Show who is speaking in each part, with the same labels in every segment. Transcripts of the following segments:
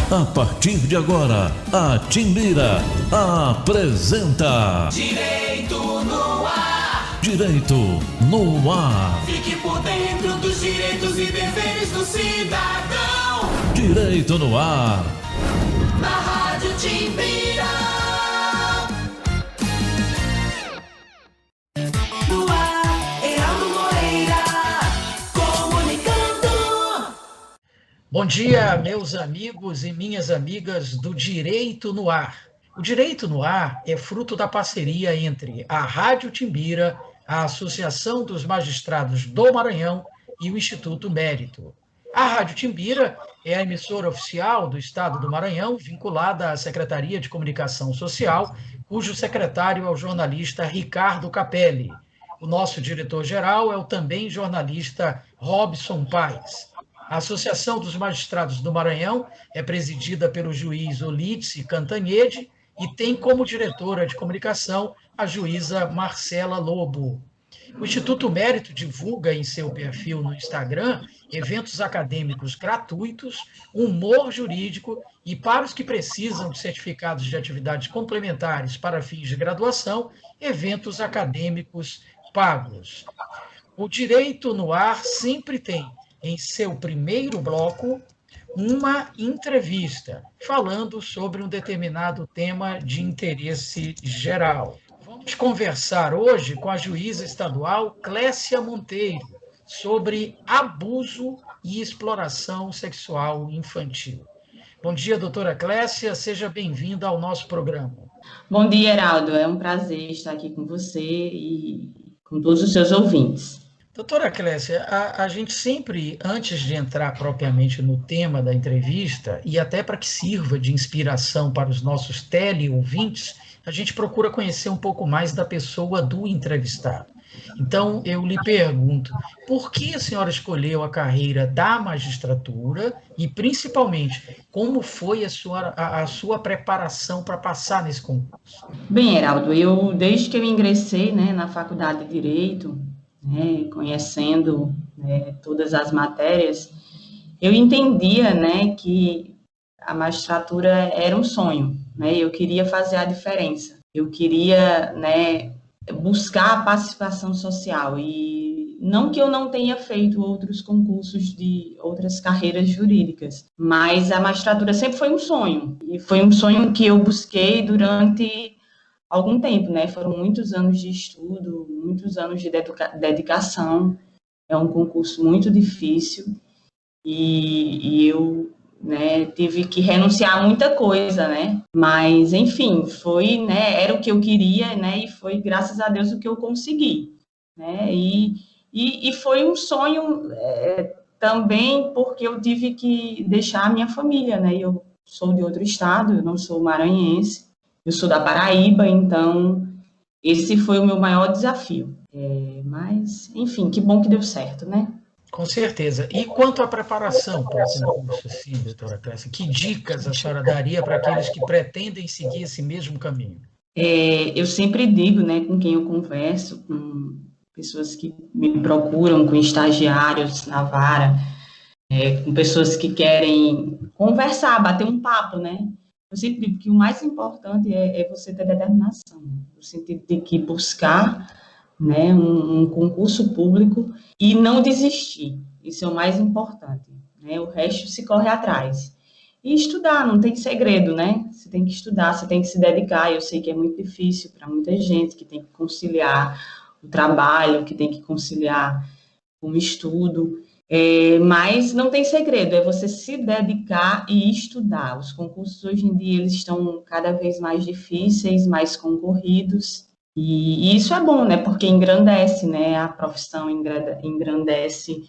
Speaker 1: A partir de agora, a Timbira apresenta
Speaker 2: Direito no Ar.
Speaker 1: Direito no Ar.
Speaker 2: Fique por dentro dos direitos e deveres do cidadão.
Speaker 1: Direito no Ar.
Speaker 2: Na Rádio Timbira. No ar, Heraldo Moreira, comunicando.
Speaker 3: Bom dia, meus amigos e minhas amigas do Direito no Ar. O Direito no Ar é fruto da parceria entre a Rádio Timbira, a Associação dos Magistrados do Maranhão e o Instituto Mérito. A Rádio Timbira é a emissora oficial do Estado do Maranhão, vinculada à Secretaria de Comunicação Social, cujo secretário é o jornalista Ricardo Capelli. O nosso diretor-geral é o também jornalista Robson Paes. A Associação dos Magistrados do Maranhão é presidida pelo juiz Olídice Cantanhede e tem como diretora de comunicação a juíza Marcela Lobo. O Instituto Mérito divulga em seu perfil no Instagram eventos acadêmicos gratuitos, humor jurídico e, para os que precisam de certificados de atividades complementares para fins de graduação, eventos acadêmicos pagos. O Direito no Ar sempre tem em seu primeiro bloco uma entrevista falando sobre um determinado tema de interesse geral. Vamos conversar hoje com a juíza estadual Clécia Monteiro sobre abuso e exploração sexual infantil. Bom dia, doutora Clécia, seja bem-vinda ao nosso programa.
Speaker 4: Bom dia, Heraldo, é um prazer estar aqui com você e com todos os seus ouvintes.
Speaker 3: Doutora Clécia, a gente sempre, antes de entrar propriamente no tema da entrevista, e até para que sirva de inspiração para os nossos teleouvintes, a gente procura conhecer um pouco mais da pessoa do entrevistado. Então, eu lhe pergunto, por que a senhora escolheu a carreira da magistratura e, principalmente, como foi a sua preparação para passar nesse concurso?
Speaker 4: Bem, Heraldo, desde que eu ingressei, na Faculdade de Direito, conhecendo todas as matérias, eu entendia, que a magistratura era um sonho, eu queria fazer a diferença, eu queria, buscar a participação social, e não que eu não tenha feito outros concursos de outras carreiras jurídicas, mas a magistratura sempre foi um sonho, e foi um sonho que eu busquei durante algum tempo, foram muitos anos de estudo, muitos anos de dedicação, é um concurso muito difícil, e eu tive que renunciar a muita coisa, mas, enfim, era o que eu queria, e foi, graças a Deus, o que eu consegui, e foi um sonho também porque eu tive que deixar a minha família, eu sou de outro estado, eu não sou maranhense, eu sou da Paraíba, então esse foi o meu maior desafio, mas, enfim, que bom que deu certo,
Speaker 3: Com certeza. E quanto à preparação para o concurso, sim, doutora Clécia, que dicas a senhora daria para aqueles que pretendem seguir esse mesmo caminho?
Speaker 4: Eu sempre digo, com quem eu converso, com pessoas que me procuram, com estagiários na vara, com pessoas que querem conversar, bater um papo, Eu sempre digo que o mais importante é você ter determinação, no sentido de que buscar um concurso público e não desistir. Isso é o mais importante. O resto se corre atrás. E estudar, não tem segredo, Você tem que estudar, você tem que se dedicar. Eu sei que é muito difícil para muita gente que tem que conciliar o trabalho, que tem que conciliar com o estudo. Mas não tem segredo, é você se dedicar e estudar. Os concursos hoje em dia eles estão cada vez mais difíceis, mais concorridos, e isso é bom, porque engrandece, a profissão, engrandece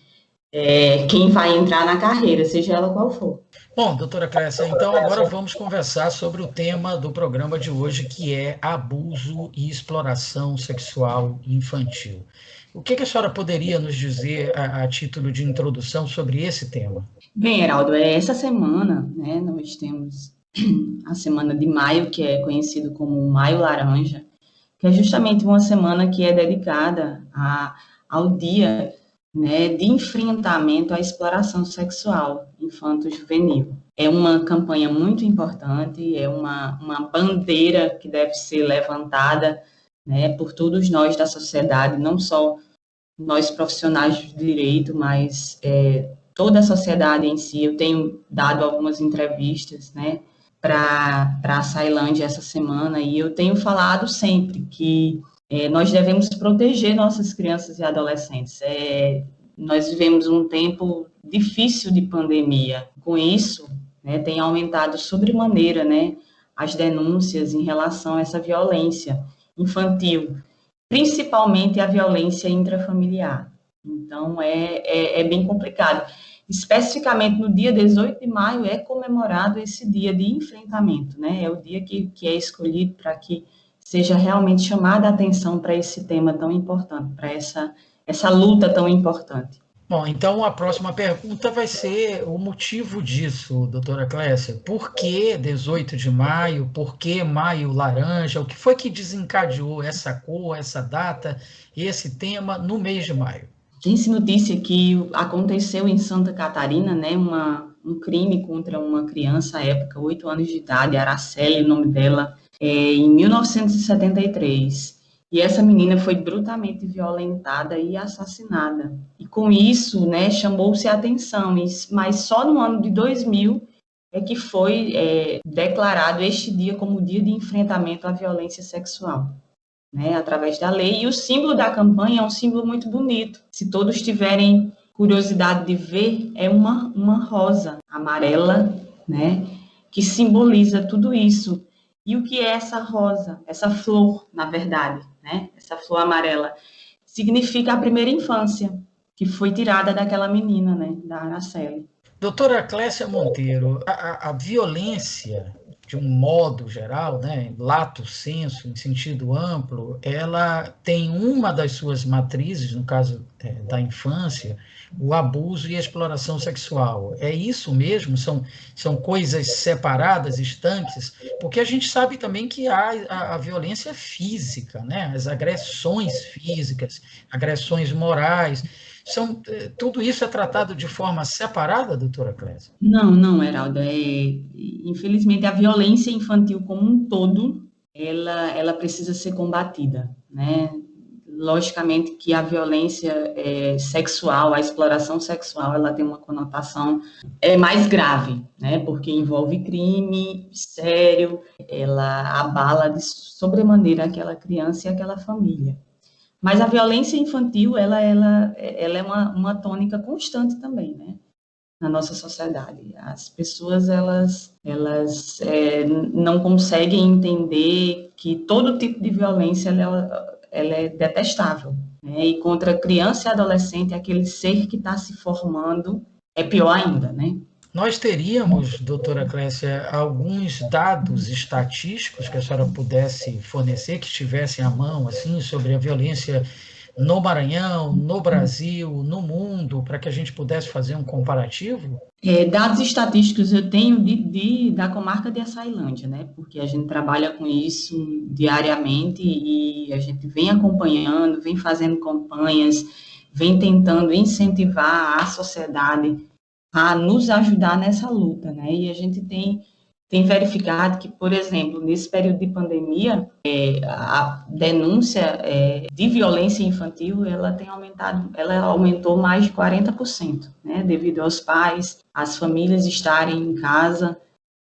Speaker 4: quem vai entrar na carreira, seja ela qual for.
Speaker 3: Bom, doutora Clécia, então agora vamos conversar sobre o tema do programa de hoje, que é abuso e exploração sexual infantil. O que a senhora poderia nos dizer a título de introdução sobre esse tema?
Speaker 4: Bem, Heraldo, essa semana, nós temos a semana de maio, que é conhecido como Maio Laranja, que é justamente uma semana que é dedicada ao dia né, de enfrentamento à exploração sexual infanto-juvenil. É uma campanha muito importante, é uma bandeira que deve ser levantada, né, por todos nós da sociedade, não só nós profissionais do direito, mas toda a sociedade em si. Eu tenho dado algumas entrevistas, né, para a Sailândia essa semana, e eu tenho falado sempre que nós devemos proteger nossas crianças e adolescentes. Nós vivemos um tempo difícil de pandemia. Com isso, né, tem aumentado sobremaneira, né, as denúncias em relação a essa violência infantil, principalmente a violência intrafamiliar. Então, é bem complicado. Especificamente no dia 18 de maio é comemorado esse dia de enfrentamento, né? É o dia que é escolhido para que seja realmente chamada a atenção para esse tema tão importante, para essa luta tão importante.
Speaker 3: Bom, então a próxima pergunta vai ser o motivo disso, doutora Clécia. Por que 18 de maio? Por que maio laranja? O que foi que desencadeou essa cor, essa data, esse tema no mês de maio?
Speaker 4: Tem-se notícia que aconteceu em Santa Catarina, né, um crime contra uma criança à época, 8 anos de idade, Araceli, o nome dela, em 1973. E essa menina foi brutalmente violentada e assassinada. E com isso, né, chamou-se a atenção, mas só no ano de 2000 é que foi declarado este dia como dia de enfrentamento à violência sexual, né, através da lei. E o símbolo da campanha é um símbolo muito bonito. Se todos tiverem curiosidade de ver, é uma rosa amarela, né, que simboliza tudo isso. E o que é essa rosa, essa flor, na verdade, né? Essa flor amarela? Significa a primeira infância, que foi tirada daquela menina, né, da Araceli.
Speaker 3: Doutora Clécia Monteiro, a violência, de um modo geral, né, lato sensu, em sentido amplo, ela tem uma das suas matrizes, no caso da infância, o abuso e a exploração sexual. É isso mesmo? São coisas separadas, estanques? Porque a gente sabe também que há a violência física, né, as agressões físicas, agressões morais. Tudo isso é tratado de forma separada, doutora Clésia?
Speaker 4: Não, Heraldo. Infelizmente, a violência infantil como um todo, ela precisa ser combatida, né? Logicamente que a violência sexual, a exploração sexual, ela tem uma conotação mais grave, né? Porque envolve crime sério, ela abala de sobremaneira aquela criança e aquela família. Mas a violência infantil, ela é uma tônica constante também, né, na nossa sociedade. As pessoas, elas não conseguem entender que todo tipo de violência, ela é detestável, né, e contra criança e adolescente, aquele ser que está se formando, é pior ainda, né.
Speaker 3: Nós teríamos, doutora Clécia, alguns dados estatísticos que a senhora pudesse fornecer, que estivessem à mão, assim, sobre a violência no Maranhão, no Brasil, no mundo, para que a gente pudesse fazer um comparativo?
Speaker 4: Dados estatísticos eu tenho da comarca de Açailândia, né? Porque a gente trabalha com isso diariamente e a gente vem acompanhando, vem fazendo campanhas, vem tentando incentivar a sociedade a nos ajudar nessa luta, né? E a gente tem verificado que, por exemplo, nesse período de pandemia, a denúncia de violência infantil, ela aumentou mais de 40%, né? Devido aos pais, às famílias estarem em casa,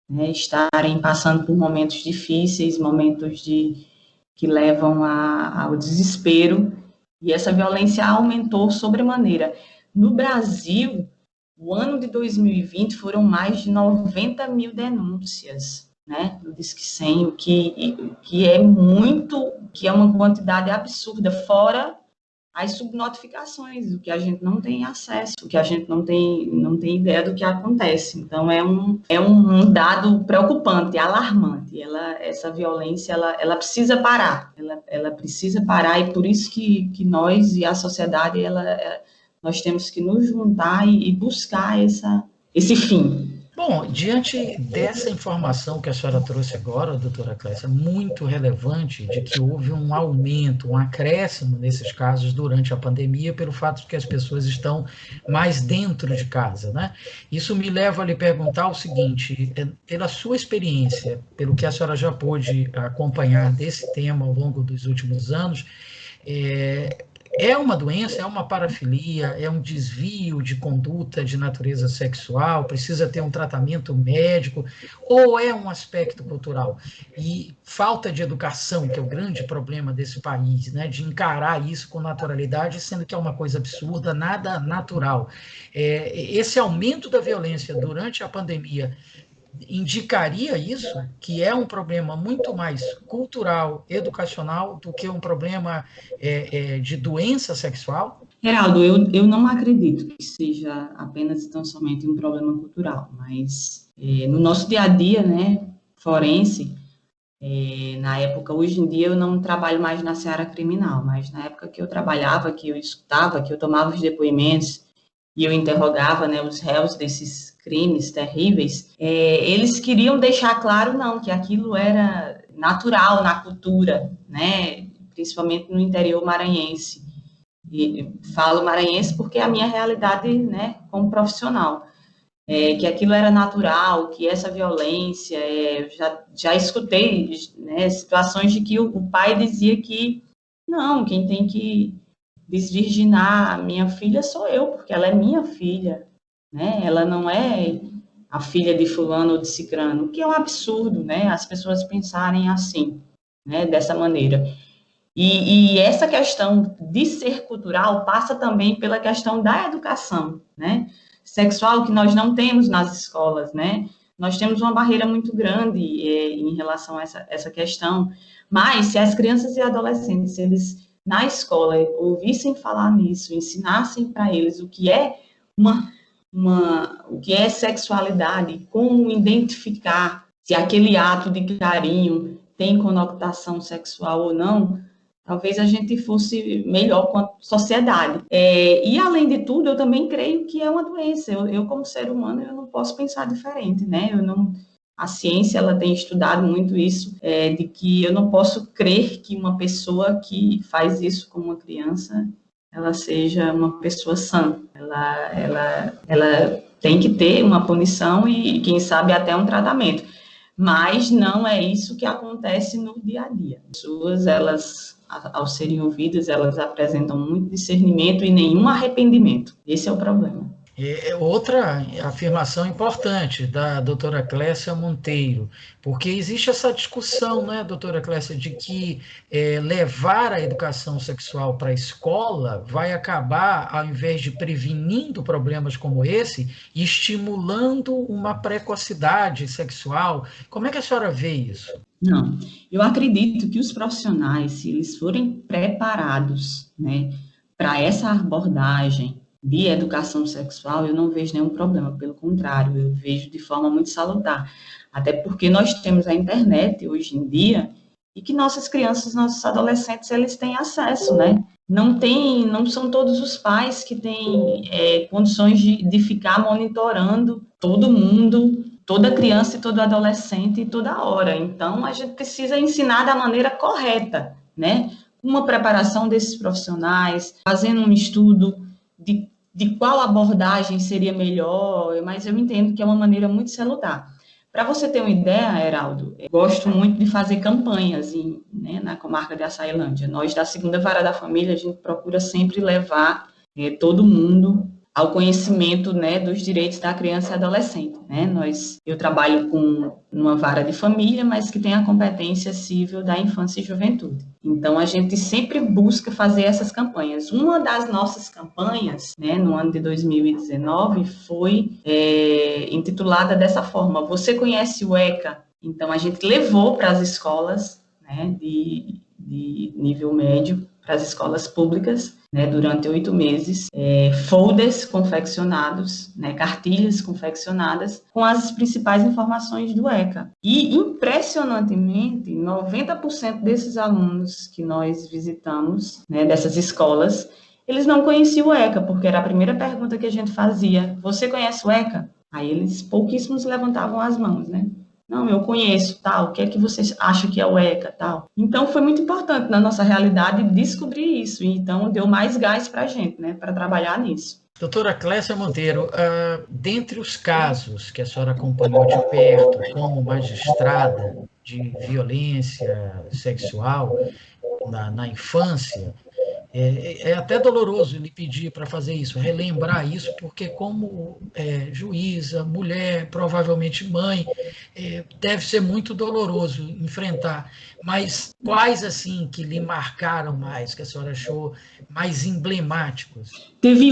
Speaker 4: né? Estarem passando por momentos difíceis, momentos que levam ao desespero, e essa violência aumentou sobremaneira. No Brasil, o ano de 2020 foram mais de 90 mil denúncias, né, do Disque 100, o que é uma quantidade absurda, fora as subnotificações, o que a gente não tem acesso, o que a gente não tem ideia do que acontece. Então, é um dado preocupante, alarmante. Essa violência, ela precisa parar, ela precisa parar, e por isso que nós e a sociedade, nós temos que nos juntar e buscar esse fim.
Speaker 3: Bom, diante dessa informação que a senhora trouxe agora, doutora Clécia, muito relevante de que houve um aumento, um acréscimo nesses casos durante a pandemia, pelo fato de que as pessoas estão mais dentro de casa, né? Isso me leva a lhe perguntar o seguinte, pela sua experiência, pelo que a senhora já pôde acompanhar desse tema ao longo dos últimos anos, é uma doença, é uma parafilia, é um desvio de conduta de natureza sexual, precisa ter um tratamento médico, ou é um aspecto cultural? E falta de educação, que é o grande problema desse país, né, de encarar isso com naturalidade, sendo que é uma coisa absurda, nada natural. Esse aumento da violência durante a pandemia indicaria isso, que é um problema muito mais cultural, educacional, do que um problema de doença sexual?
Speaker 4: Geraldo, eu não acredito que seja apenas tão somente um problema cultural, mas no nosso dia a dia, né, forense, na época, hoje em dia eu não trabalho mais na seara criminal, mas na época que eu trabalhava, que eu escutava, que eu tomava os depoimentos e eu interrogava, né, os réus desses crimes terríveis, eles queriam deixar claro, não, que aquilo era natural na cultura, né, principalmente no interior maranhense. E falo maranhense porque é a minha realidade, né, como profissional, que aquilo era natural, que essa violência, já escutei, né, situações de que o pai dizia que, não, quem tem que desvirginar a minha filha sou eu, porque ela é minha filha, né, ela não é a filha de fulano ou de cicrano, o que é um absurdo, né, as pessoas pensarem assim, né, dessa maneira. E essa questão de ser cultural passa também pela questão da educação, né, sexual, que nós não temos nas escolas, né, nós temos uma barreira muito grande em relação a essa questão, mas se as crianças e adolescentes, eles, na escola, ouvissem falar nisso, ensinassem para eles o que é o que é sexualidade, como identificar se aquele ato de carinho tem conotação sexual ou não, talvez a gente fosse melhor com a sociedade. E, além de tudo, eu também creio que é uma doença. Eu como ser humano, eu não posso pensar diferente, né? A ciência, ela tem estudado muito isso, de que eu não posso crer que uma pessoa que faz isso com uma criança, ela seja uma pessoa sã. Ela tem que ter uma punição e, quem sabe, até um tratamento. Mas não é isso que acontece no dia a dia. As pessoas, elas, ao serem ouvidas, elas apresentam muito discernimento e nenhum arrependimento. Esse é o problema.
Speaker 3: Outra afirmação importante da doutora Clécia Monteiro, porque existe essa discussão, né, doutora Clécia, de que levar a educação sexual para a escola vai acabar, ao invés de prevenindo problemas como esse, estimulando uma precocidade sexual. Como é que a senhora vê isso?
Speaker 4: Não, eu acredito que os profissionais, se eles forem preparados, né, para essa abordagem de educação sexual, eu não vejo nenhum problema, pelo contrário, eu vejo de forma muito salutar, até porque nós temos a internet hoje em dia, e que nossas crianças, nossos adolescentes, eles têm acesso, né? Não são todos os pais que têm condições de ficar monitorando todo mundo, toda criança e todo adolescente toda hora. Então, a gente precisa ensinar da maneira correta, né? Uma preparação desses profissionais, fazendo um estudo de qual abordagem seria melhor, mas eu entendo que é uma maneira muito salutar. Para você ter uma ideia, Heraldo, eu gosto muito de fazer campanhas na comarca de Açailândia. Nós, da Segunda Vara da Família, a gente procura sempre levar todo mundo ao conhecimento, né, dos direitos da criança e adolescente, né? Eu trabalho com uma vara de família, mas que tem a competência civil da infância e juventude. Então, a gente sempre busca fazer essas campanhas. Uma das nossas campanhas, né, no ano de 2019, foi intitulada dessa forma: Você conhece o ECA? Então, a gente levou para as escolas, né, de nível médio, para as escolas públicas, né, durante 8 meses, folders confeccionados, né, cartilhas confeccionadas com as principais informações do ECA. E, impressionantemente, 90% desses alunos que nós visitamos, né, dessas escolas, eles não conheciam o ECA, porque era a primeira pergunta que a gente fazia: você conhece o ECA? Aí eles, pouquíssimos levantavam as mãos, né? Não, eu conheço, tal, o que é que vocês acham que é o ECA, tal. Então, foi muito importante na nossa realidade descobrir isso, então deu mais gás para a gente, né, para trabalhar nisso.
Speaker 3: Doutora Clécia Monteiro, dentre os casos que a senhora acompanhou de perto como magistrada de violência sexual na infância, é até doloroso lhe pedir para fazer isso, relembrar isso, porque como juíza, mulher, provavelmente mãe, deve ser muito doloroso enfrentar. Mas quais, assim, que lhe marcaram mais, que a senhora achou mais emblemáticos?
Speaker 4: Teve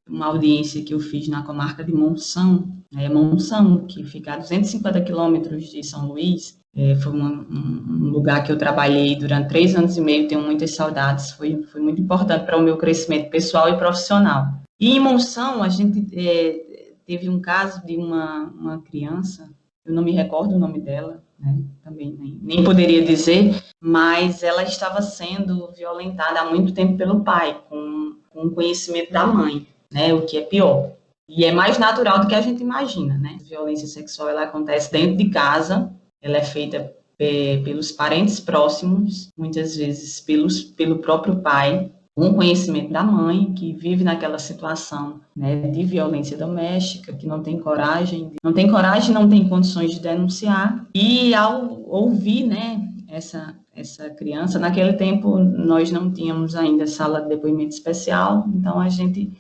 Speaker 4: uma audiência que eu fiz na comarca de Monção, Monção, que fica a 250 quilômetros de São Luís. Foi um lugar que eu trabalhei durante 3 anos e meio, tenho muitas saudades, foi muito importante para o meu crescimento pessoal e profissional. E em Monção, a gente teve um caso de uma criança, eu não me recordo o nome dela, né? Também nem poderia dizer, mas ela estava sendo violentada há muito tempo pelo pai, com o conhecimento da mãe, né? O que é pior. E é mais natural do que a gente imagina, né? A violência sexual, ela acontece dentro de casa, ela é feita pelos parentes próximos, muitas vezes pelo próprio pai, com conhecimento da mãe, que vive naquela situação, né, de violência doméstica, que não tem coragem, não tem condições de denunciar. E ao ouvir, né, essa criança, naquele tempo nós não tínhamos ainda sala de depoimento especial, então a gente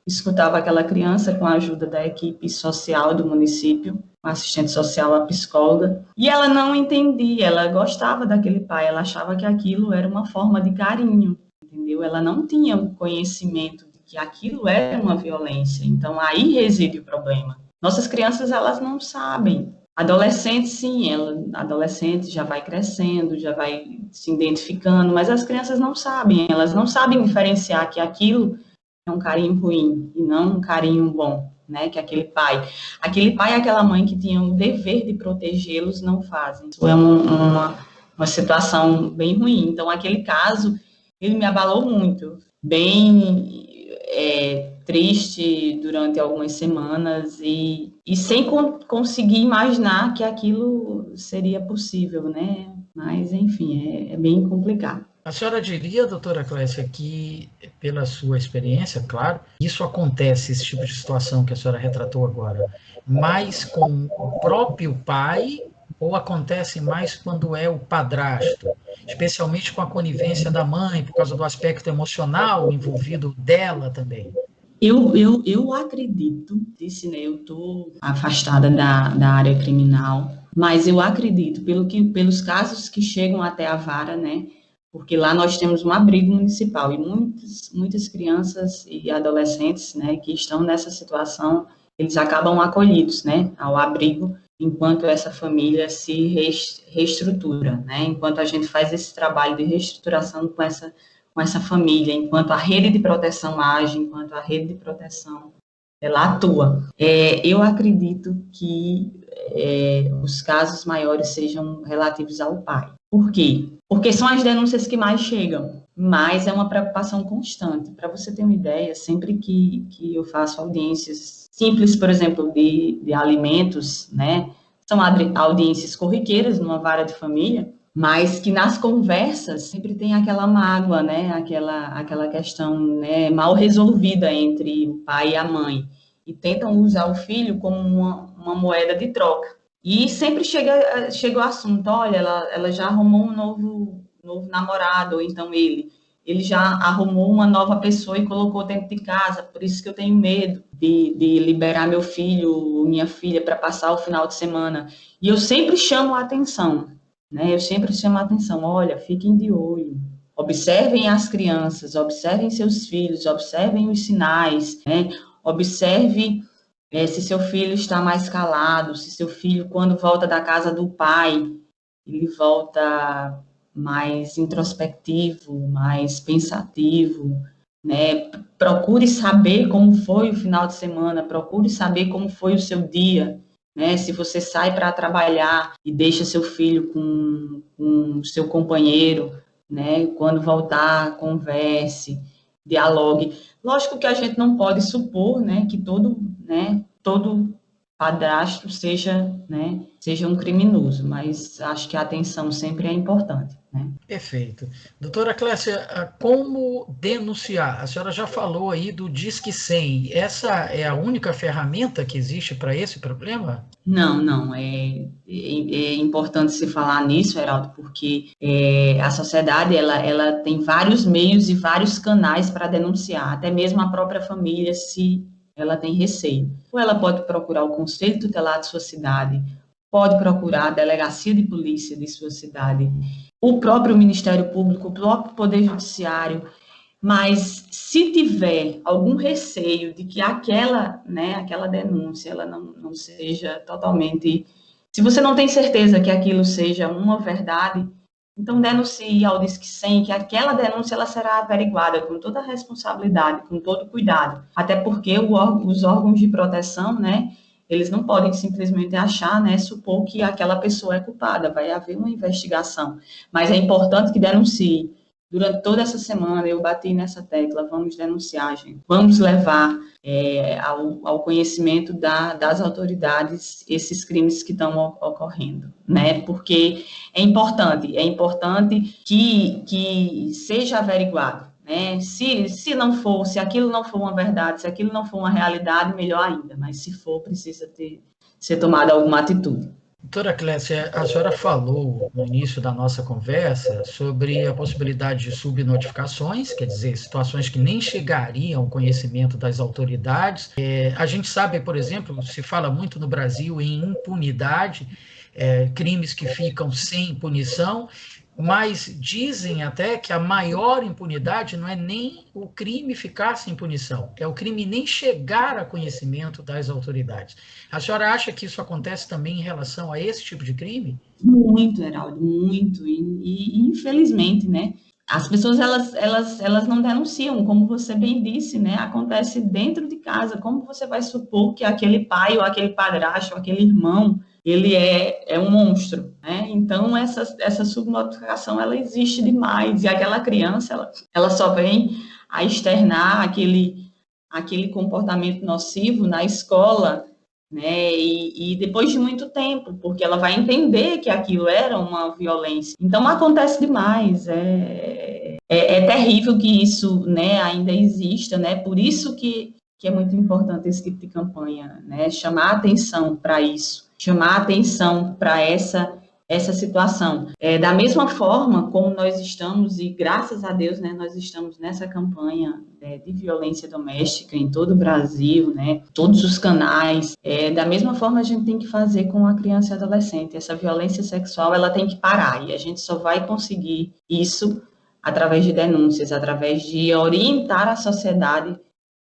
Speaker 4: escutava aquela criança com a ajuda da equipe social do município, a assistente social, a psicóloga, e ela não entendia, ela gostava daquele pai, ela achava que aquilo era uma forma de carinho, entendeu? Ela não tinha o conhecimento de que aquilo era uma violência, então aí reside o problema. Nossas crianças, elas não sabem. Adolescente, sim, adolescente já vai crescendo, já vai se identificando, mas as crianças não sabem, elas não sabem diferenciar que aquilo é um carinho ruim e não um carinho bom, né? Que aquele pai e aquela mãe que tinham o dever de protegê-los não fazem. Isso é uma situação bem ruim. Então, aquele caso, ele me abalou muito, bem triste durante algumas semanas e sem conseguir imaginar que aquilo seria possível, né? Mas, enfim, é bem complicado.
Speaker 3: A senhora diria, doutora Clécia, que, pela sua experiência, claro, isso acontece, esse tipo de situação que a senhora retratou agora, mais com o próprio pai ou acontece mais quando é o padrasto, especialmente com a conivência da mãe, por causa do aspecto emocional envolvido dela também?
Speaker 4: Eu acredito, né, eu estou afastada da área criminal, mas eu acredito, pelos casos que chegam até a vara, né, porque lá nós temos um abrigo municipal e muitas crianças e adolescentes, né, que estão nessa situação, eles acabam acolhidos, né, ao abrigo, enquanto essa família se reestrutura, né, enquanto a gente faz esse trabalho de reestruturação com essa família, enquanto a rede de proteção age, enquanto a rede de proteção ela atua. Eu acredito que os casos maiores sejam relativos ao pai. Por quê? Porque são as denúncias que mais chegam, mas é uma preocupação constante. Para você ter uma ideia, sempre que eu faço audiências simples, por exemplo, de alimentos, né, são audiências corriqueiras numa vara de família, mas que nas conversas sempre tem aquela mágoa, né, aquela questão, né, mal resolvida entre o pai e a mãe, e tentam usar o filho como uma moeda de troca. E sempre chega o assunto, olha, ela já arrumou um novo namorado, ou então ele já arrumou uma nova pessoa e colocou dentro de casa, por isso que eu tenho medo de liberar meu filho, minha filha, para passar o final de semana. E eu sempre chamo a atenção, né? Eu sempre chamo a atenção, olha, fiquem de olho, observem as crianças, observem seus filhos, observem os sinais, né? Observe se seu filho está mais calado, se seu filho, quando volta da casa do pai, ele volta mais introspectivo, mais pensativo, né? Procure saber como foi o final de semana, procure saber como foi o seu dia, né? Se você sai para trabalhar e deixa seu filho com seu companheiro, né? Quando voltar, converse, dialogue. Lógico que a gente não pode supor, né, que todo padrasto seja, né, seja um criminoso, mas acho que a atenção sempre é importante, né?
Speaker 3: Perfeito. Doutora Clécia, como denunciar? A senhora já falou aí do Disque 100. Essa é a única ferramenta que existe para esse problema?
Speaker 4: Não, é importante se falar nisso, Heraldo, porque a sociedade, ela tem vários meios e vários canais para denunciar, até mesmo a própria família, se ela tem receio. Ou ela pode procurar o Conselho Tutelar de sua cidade, pode procurar a Delegacia de Polícia de sua cidade, o próprio Ministério Público, o próprio Poder Judiciário, mas se tiver algum receio de que aquela denúncia, ela não seja totalmente... Se você não tem certeza que aquilo seja uma verdade, então denuncie ao Disque 100, que aquela denúncia ela será averiguada com toda a responsabilidade, com todo o cuidado, até porque os órgãos de proteção, né, eles não podem simplesmente achar, né, supor que aquela pessoa é culpada, vai haver uma investigação, mas é importante que denuncie. Durante toda essa semana eu bati nessa tecla, vamos denunciar, gente, vamos levar ao conhecimento das autoridades esses crimes que estão ocorrendo, né, porque é importante que seja averiguado, né, se aquilo não for uma verdade, se aquilo não for uma realidade, melhor ainda, mas se for, precisa ser tomada alguma atitude.
Speaker 3: Doutora Clécia, a senhora falou no início da nossa conversa sobre a possibilidade de subnotificações, quer dizer, situações que nem chegariam ao conhecimento das autoridades. A gente sabe, por exemplo, se fala muito no Brasil em impunidade, crimes que ficam sem punição, mas dizem até que a maior impunidade não é nem o crime ficar sem punição, é o crime nem chegar a conhecimento das autoridades. A senhora acha que isso acontece também em relação a esse tipo de crime?
Speaker 4: Muito, Heraldo, muito. E infelizmente, né? As pessoas, elas não denunciam, como você bem disse, né? Acontece dentro de casa. Como você vai supor que aquele pai, ou aquele padrasto, ou aquele irmão, ele é um monstro, né? Então, essa subnotificação, ela existe demais. E aquela criança, ela só vem a externar aquele comportamento nocivo na escola, né? E depois de muito tempo, porque ela vai entender que aquilo era uma violência. Então, acontece demais. É terrível que isso, né, ainda exista, né? Por isso que é muito importante esse tipo de campanha, né? Chamar atenção para isso, chamar atenção para essa situação. Da mesma forma como nós estamos, e graças a Deus, né, nós estamos nessa campanha de violência doméstica em todo o Brasil, né, todos os canais, da mesma forma a gente tem que fazer com a criança e adolescente. Essa violência sexual, ela tem que parar, e a gente só vai conseguir isso através de denúncias, através de orientar a sociedade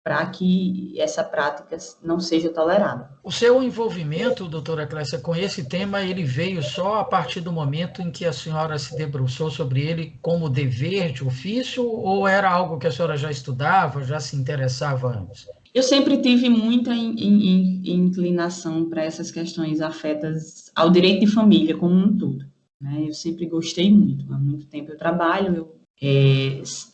Speaker 4: para que essa prática não seja tolerada.
Speaker 3: O seu envolvimento, doutora Clécia, com esse tema, ele veio só a partir do momento em que a senhora se debruçou sobre ele como dever de ofício, ou era algo que a senhora já estudava, já se interessava antes?
Speaker 4: Eu sempre tive muita inclinação para essas questões afetas ao direito de família como um todo, né? Eu sempre gostei muito, há muito tempo eu trabalho,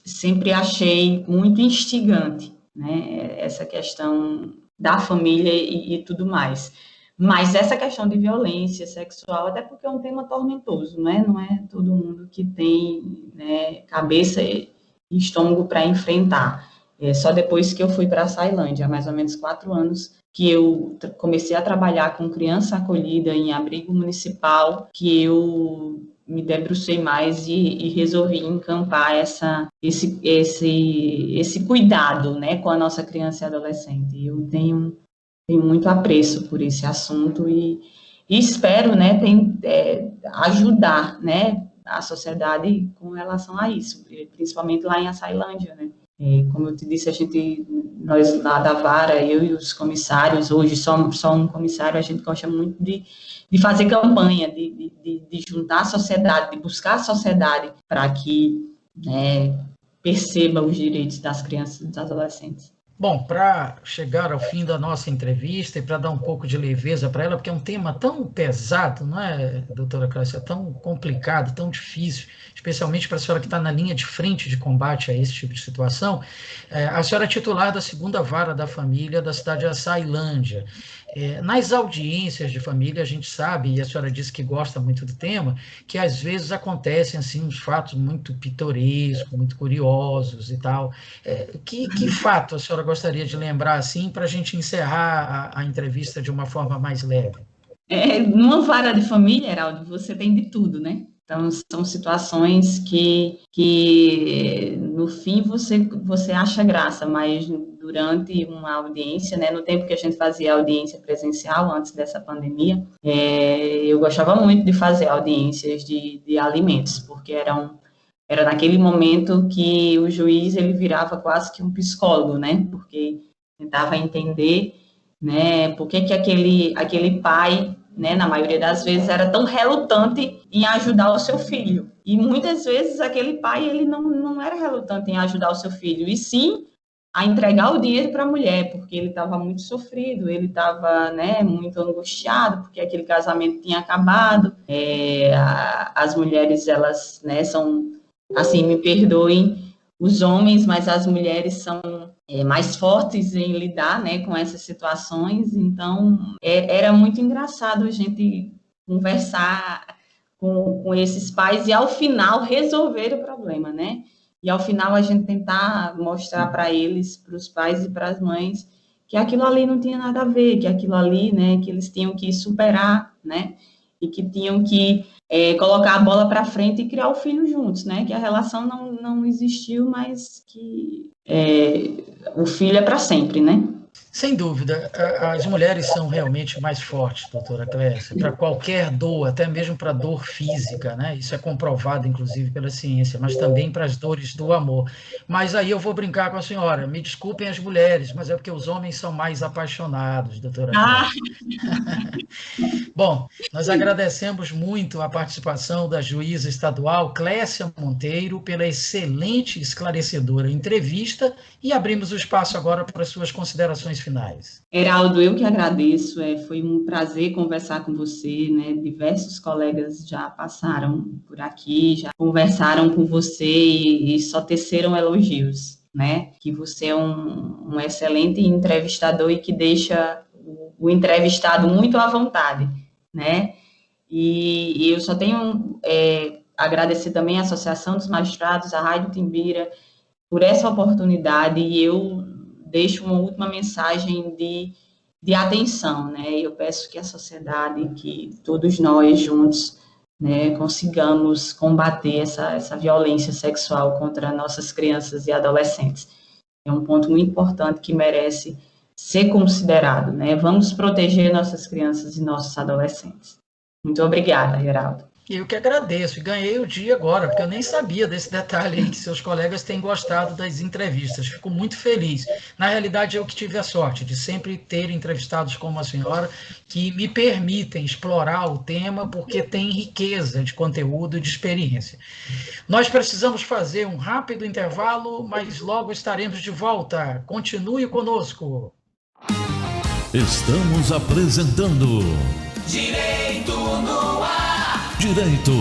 Speaker 4: sempre achei muito instigante, né, essa questão da família e tudo mais. Mas essa questão de violência sexual, até porque é um tema tormentoso, né? Não é todo mundo que tem, né, cabeça e estômago para enfrentar. Só depois que eu fui para a Ceilândia, há mais ou menos 4 anos, que eu comecei a trabalhar com criança acolhida em abrigo municipal, que eu me debrucei mais e resolvi encampar esse cuidado, né, com a nossa criança e adolescente. Eu tenho muito apreço por esse assunto e espero, né, ajudar, né, a sociedade com relação a isso, principalmente lá em Açailândia, né. Como eu te disse, nós lá da Vara, eu e os comissários, hoje só um comissário, a gente gosta muito de fazer campanha, de juntar a sociedade, de buscar a sociedade para que, né, perceba os direitos das crianças e dos adolescentes.
Speaker 3: Bom, para chegar ao fim da nossa entrevista e para dar um pouco de leveza para ela, porque é um tema tão pesado, não é, doutora Cláudia? É tão complicado, tão difícil, especialmente para a senhora que está na linha de frente de combate a esse tipo de situação. A senhora é titular da 2ª Vara da Família da cidade de Açailândia. Nas audiências de família, a gente sabe, e a senhora disse que gosta muito do tema, que às vezes acontecem assim, uns fatos muito pitorescos, muito curiosos e tal. Que fato a senhora gostaria de lembrar assim para a gente encerrar a entrevista de uma forma mais leve?
Speaker 4: Numa vara de família, Heraldo, você tem de tudo, né? Então, são situações que no fim você acha graça, mas durante uma audiência, né, no tempo que a gente fazia audiência presencial, antes dessa pandemia, eu gostava muito de fazer audiências de alimentos, porque era naquele momento que o juiz ele virava quase que um psicólogo, né, porque tentava entender, né, por que aquele pai, né, na maioria das vezes, era tão relutante em ajudar o seu filho. E muitas vezes aquele pai ele não era relutante em ajudar o seu filho, e sim a entregar o dinheiro para a mulher, porque ele estava muito sofrido, ele estava, né, muito angustiado, porque aquele casamento tinha acabado. As mulheres, elas, né, são, assim, me perdoem os homens, mas as mulheres são mais fortes em lidar, né, com essas situações. Então, era muito engraçado a gente conversar com esses pais e, ao final, resolver o problema, né? E, ao final, a gente tentar mostrar para eles, para os pais e para as mães, que aquilo ali não tinha nada a ver, que aquilo ali, né, que eles tinham que superar, né? E que tinham que colocar a bola para frente e criar o filho juntos, né? Que a relação não existiu, mas que o filho é para sempre, né?
Speaker 3: Sem dúvida, as mulheres são realmente mais fortes, doutora Clécia, para qualquer dor, até mesmo para dor física, né? Isso é comprovado, inclusive, pela ciência, mas também para as dores do amor. Mas aí eu vou brincar com a senhora, me desculpem as mulheres, mas é porque os homens são mais apaixonados, doutora Clécia. Bom, nós agradecemos muito a participação da juíza estadual Clécia Monteiro pela excelente e esclarecedora entrevista e abrimos o espaço agora para as suas considerações finais.
Speaker 4: Heraldo, eu que agradeço, foi um prazer conversar com você, né? Diversos colegas já passaram por aqui, já conversaram com você e só teceram elogios, né? Que você é um excelente entrevistador e que deixa o entrevistado muito à vontade, né? E eu só tenho agradecer também a Associação dos Magistrados, a Rádio Timbira, por essa oportunidade, e eu deixo uma última mensagem de atenção, né? Eu peço que a sociedade, que todos nós juntos, né, consigamos combater essa violência sexual contra nossas crianças e adolescentes. É um ponto muito importante que merece ser considerado, né? Vamos proteger nossas crianças e nossos adolescentes. Muito obrigada, Geraldo.
Speaker 3: Eu que agradeço, e ganhei o dia agora, porque eu nem sabia desse detalhe aí, que seus colegas têm gostado das entrevistas. Fico muito feliz. Na realidade, eu que tive a sorte de sempre ter entrevistados como a senhora, que me permitem explorar o tema, porque tem riqueza de conteúdo e de experiência. Nós precisamos fazer um rápido intervalo, mas logo estaremos de volta. Continue conosco.
Speaker 1: Estamos apresentando
Speaker 2: Direito no Ar.
Speaker 1: Direito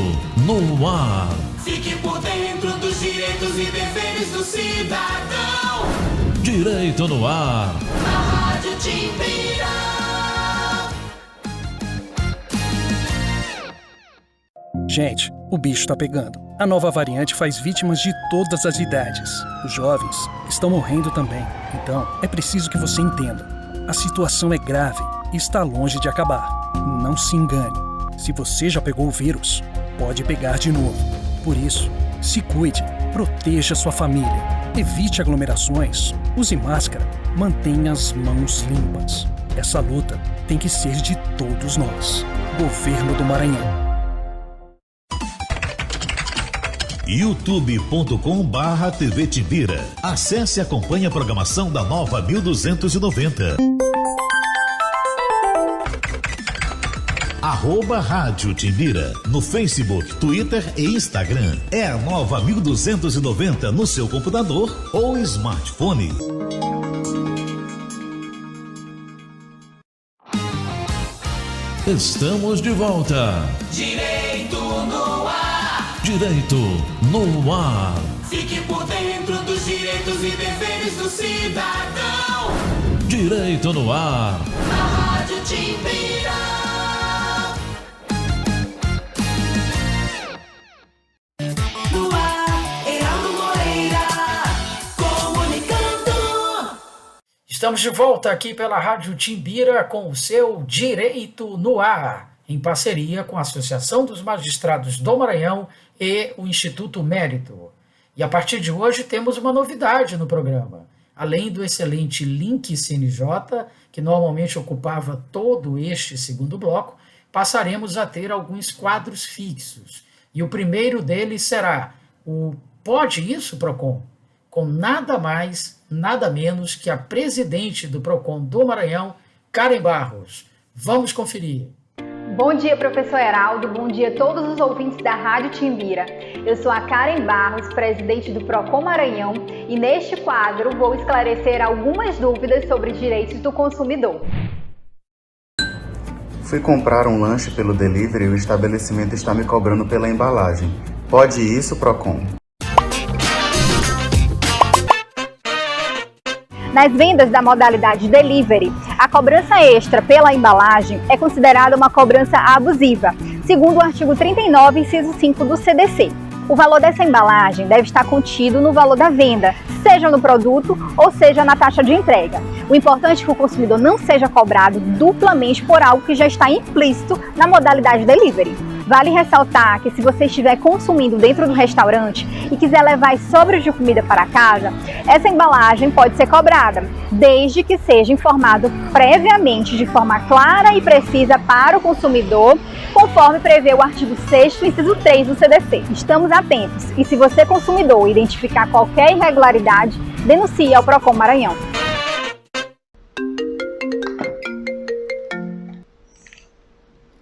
Speaker 1: no Ar.
Speaker 2: Fique por dentro dos direitos e deveres do cidadão.
Speaker 1: Direito no Ar.
Speaker 2: Na Rádio Timbira.
Speaker 5: Gente, o bicho tá pegando. A nova variante faz vítimas de todas as idades. Os jovens estão morrendo também. Então, é preciso que você entenda. A situação é grave e está longe de acabar. Não se engane. Se você já pegou o vírus, pode pegar de novo. Por isso, se cuide, proteja sua família, evite aglomerações, use máscara, mantenha as mãos limpas. Essa luta tem que ser de todos nós. Governo do Maranhão.
Speaker 6: youtube.com/TV Timbira. Acesse e acompanhe a programação da Nova 1290. @Rádio Timbira no Facebook, Twitter e Instagram. É a Nova 1290 no seu computador ou smartphone.
Speaker 1: Estamos de volta.
Speaker 2: Direito no ar.
Speaker 1: Direito no ar.
Speaker 2: Fique por dentro dos direitos e deveres do cidadão.
Speaker 1: Direito no ar.
Speaker 2: Na Rádio Timbira. No ar, Eraldo Moreira, comunicando.
Speaker 3: Estamos de volta aqui pela Rádio Timbira com o seu Direito no Ar, em parceria com a Associação dos Magistrados do Maranhão e o Instituto Mérito. E a partir de hoje temos uma novidade no programa. Além do excelente Link CNJ, que normalmente ocupava todo este segundo bloco, passaremos a ter alguns quadros fixos. E o primeiro deles será o Pode Isso, Procon? Com nada mais, nada menos que a presidente do Procon do Maranhão, Karen Barros. Vamos conferir.
Speaker 7: Bom dia, professor Heraldo. Bom dia a todos os ouvintes da Rádio Timbira. Eu sou a Karen Barros, presidente do Procon Maranhão, e neste quadro vou esclarecer algumas dúvidas sobre direitos do consumidor.
Speaker 8: Fui comprar um lanche pelo delivery e o estabelecimento está me cobrando pela embalagem. Pode isso, Procon?
Speaker 7: Nas vendas da modalidade delivery, a cobrança extra pela embalagem é considerada uma cobrança abusiva, segundo o artigo 39, inciso 5 do CDC. O valor dessa embalagem deve estar contido no valor da venda, seja no produto ou seja na taxa de entrega. O importante é que o consumidor não seja cobrado duplamente por algo que já está implícito na modalidade delivery. Vale ressaltar que se você estiver consumindo dentro do restaurante e quiser levar as sobras de comida para casa, essa embalagem pode ser cobrada, desde que seja informado previamente de forma clara e precisa para o consumidor, conforme prevê o artigo 6º, inciso 3 do CDC. Estamos atentos e se você, consumidor, identificar qualquer irregularidade, denuncie ao Procon Maranhão.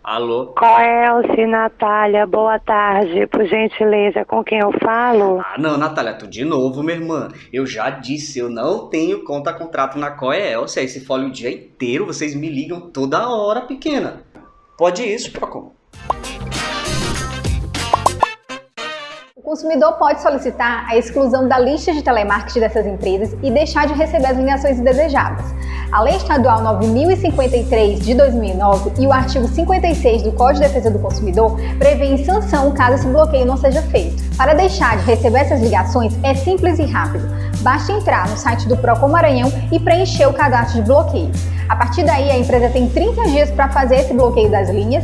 Speaker 9: Alô?
Speaker 10: Coelce, Natália, boa tarde. Por gentileza, com quem eu falo?
Speaker 9: Ah, não, Natália, tu de novo, minha irmã. Eu já disse, eu não tenho conta-contrato na Coelce. Aí se fala o dia inteiro, vocês me ligam toda hora, pequena. Pode isso, Procon.
Speaker 7: O consumidor pode solicitar a exclusão da lista de telemarketing dessas empresas e deixar de receber as ligações indesejadas. A Lei Estadual 9.053 de 2009 e o artigo 56 do Código de Defesa do Consumidor prevêem sanção caso esse bloqueio não seja feito. Para deixar de receber essas ligações é simples e rápido. Basta entrar no site do Procon Maranhão e preencher o cadastro de bloqueio. A partir daí, a empresa tem 30 dias para fazer esse bloqueio das linhas.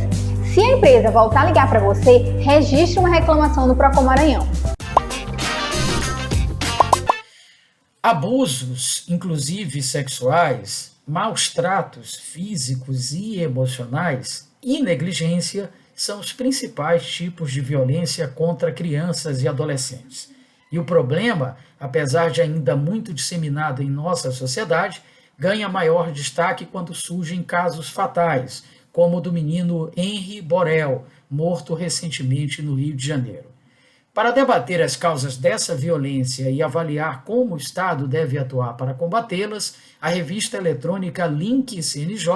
Speaker 7: Se a empresa voltar a ligar para você, registre uma reclamação no Procon Maranhão.
Speaker 3: Abusos, inclusive sexuais, maus tratos físicos e emocionais e negligência são os principais tipos de violência contra crianças e adolescentes. E o problema, apesar de ainda muito disseminado em nossa sociedade, ganha maior destaque quando surgem casos fatais, como o do menino Henri Borel, morto recentemente no Rio de Janeiro. Para debater as causas dessa violência e avaliar como o Estado deve atuar para combatê-las, a revista eletrônica Link CNJ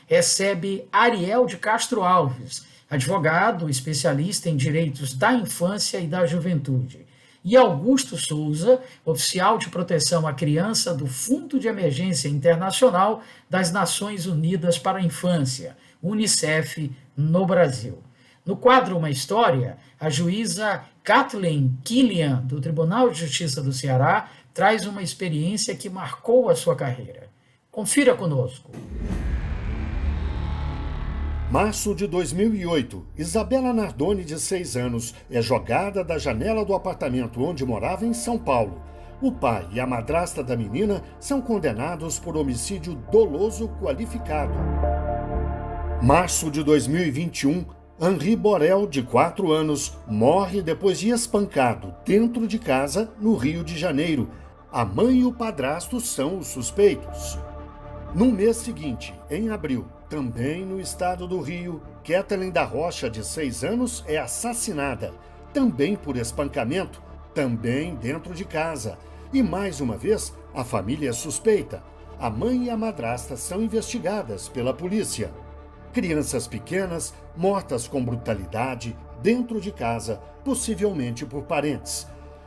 Speaker 3: recebe Ariel de Castro Alves, advogado especialista em direitos da infância e da juventude, e Augusto Souza, oficial de proteção à criança do Fundo de Emergência Internacional das Nações Unidas para a Infância, UNICEF, no Brasil. No quadro Uma História, a juíza Kathleen Killian, do Tribunal de Justiça do Ceará, traz uma experiência que marcou a sua carreira. Confira conosco.
Speaker 11: Março de 2008, Isabela Nardoni, de 6 anos, é jogada da janela do apartamento onde morava em São Paulo. O pai e a madrasta da menina são condenados por homicídio doloso qualificado. Março de 2021, Henri Borel, de 4 anos, morre depois de espancado dentro de casa no Rio de Janeiro. A mãe e o padrasto são os suspeitos. No mês seguinte, em abril, também no estado do Rio, Kathleen da Rocha, de 6 anos, é assassinada, também por espancamento, também dentro de casa. E mais uma vez, a família é suspeita. A mãe e a madrasta são investigadas pela polícia. Crianças pequenas mortas com brutalidade dentro de casa, possivelmente por parentes.